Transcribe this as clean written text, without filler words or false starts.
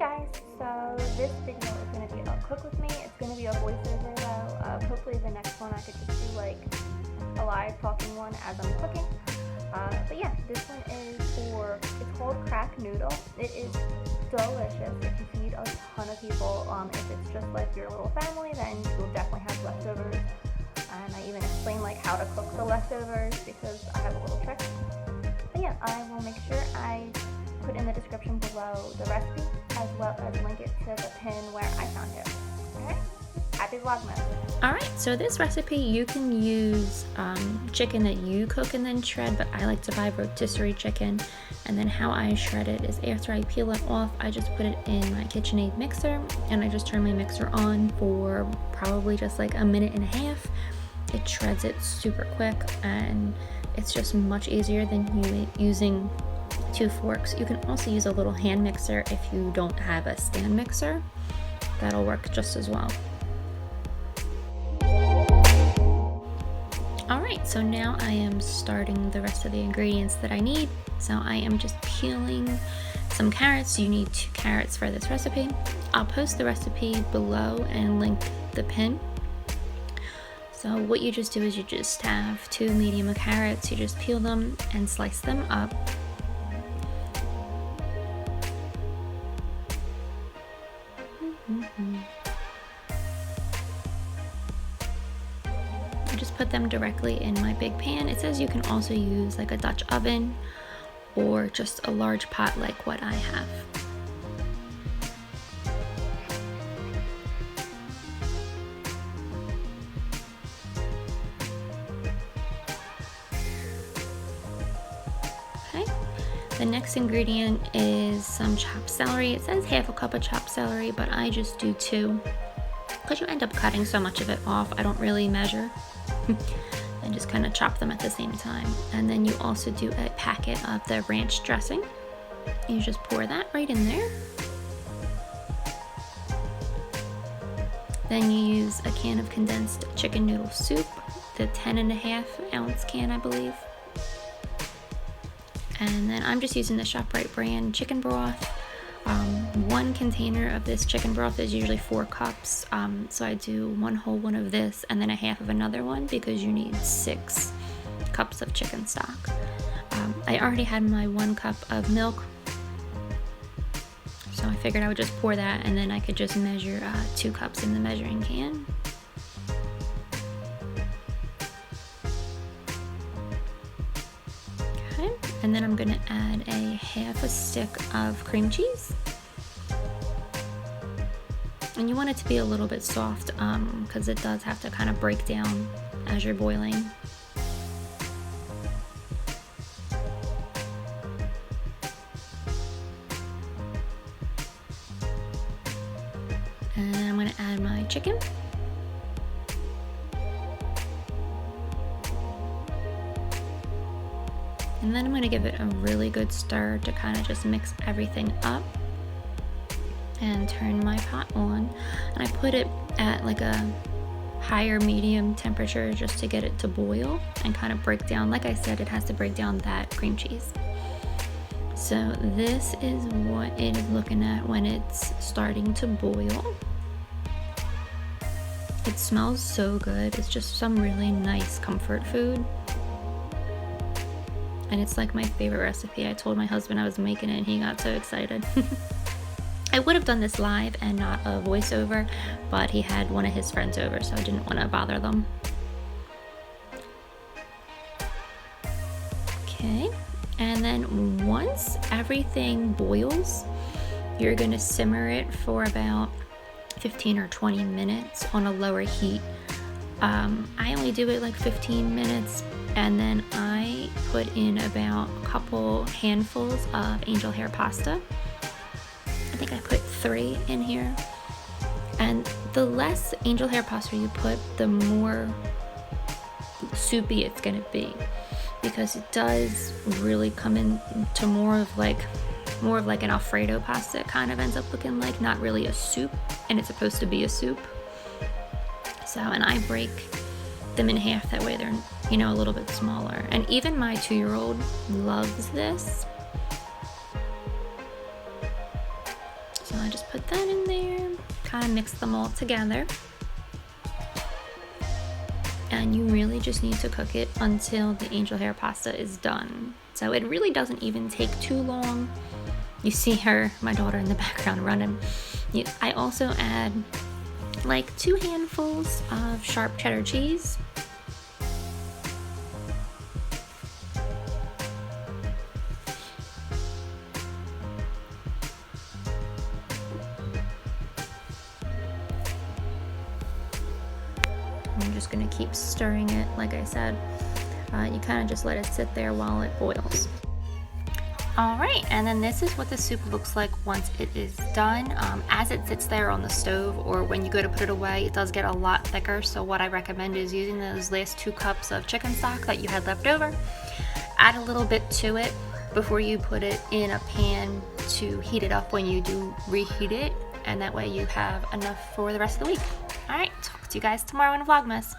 guys, so this video is going to be a cook with me. It's going to be a voiceover though. Hopefully the next one I could just do like a live talking one as I'm cooking. But yeah, this one is it's called crack noodle. It is delicious if you feed a ton of people. If it's just like your little family, then you'll definitely have leftovers. And I even explain like how to cook the leftovers because I have a little trick. But yeah, I will make sure I put in the description below the recipe as well as link it to the pin where I found it. Alright, happy Vlogmas! Alright, so this recipe you can use chicken that you cook and then shred, but I like to buy rotisserie chicken. And then how I shred it is after I peel it off, I just put it in my KitchenAid mixer and I just turn my mixer on for probably just like a minute and a half. It shreds it super quick and it's just much easier than using 2 forks. You can also use a little hand mixer if you don't have a stand mixer. That'll work just as well. Alright, so now I am starting the rest of the ingredients that I need. So I am just peeling some carrots. You need 2 carrots for this recipe. I'll post the recipe below and link the pin. So what you just do is you just have 2 medium carrots. You just peel them and slice them up. I just put them directly in my big pan. It says you can also use like a Dutch oven or just a large pot like what I have. Okay. The next ingredient is some chopped celery. It says half a cup of chopped celery, but I just do 2 because you end up cutting so much of it off. I don't really measure. And just kind of chop them at the same time. And then you also do a packet of the ranch dressing. You just pour that right in there. Then you use a can of condensed chicken noodle soup, the 10.5 ounce can, I believe. And then I'm just using the ShopRite brand chicken broth. 1 container of this chicken broth is usually 4 cups. So I do 1 whole one of this and then a half of another one because you need 6 cups of chicken stock. I already had my 1 cup of milk. So I figured I would just pour that and then I could just measure 2 cups in the measuring can. Okay, and then I'm gonna add a half a stick of cream cheese. And you want it to be a little bit soft because it does have to kind of break down as you're boiling. And I'm going to add my chicken. And then I'm going to give it a really good stir to kind of just mix everything up. And turn my pot on, and I put it at like a higher medium temperature just to get it to boil and kind of break down. Like I said, it has to break down that cream cheese. So this is what it is looking at when it's starting to boil. It smells so good. It's just some really nice comfort food. And it's like my favorite recipe. I told my husband I was making it and he got so excited. I would have done this live and not a voiceover, but he had one of his friends over, so I didn't want to bother them. Okay, and then once everything boils, you're going to simmer it for about 15 or 20 minutes on a lower heat. I only do it like 15 minutes, and then I put in about a couple handfuls of angel hair pasta. I think I put 3 in here. And the less angel hair pasta you put, the more soupy it's gonna be, because it does really come into more of like an Alfredo pasta. It kind of ends up looking like, not really a soup, and it's supposed to be a soup. So, and I break them in half, that way they're, you know, a little bit smaller. And even my 2-year-old loves this. So just put that in there, kind of mix them all together. And you really just need to cook it until the angel hair pasta is done. So it really doesn't even take too long. You see her, my daughter, in the background running. I also add like 2 handfuls of sharp cheddar cheese. I'm just gonna keep stirring it, like I said. You kind of just let it sit there while it boils. Alright, and then this is what the soup looks like once it is done. As it sits there on the stove, or when you go to put it away, it does get a lot thicker. So what I recommend is using those last 2 cups of chicken stock that you had left over. Add a little bit to it before you put it in a pan to heat it up when you do reheat it. And that way you have enough for the rest of the week. Alright, talk to you guys tomorrow in Vlogmas.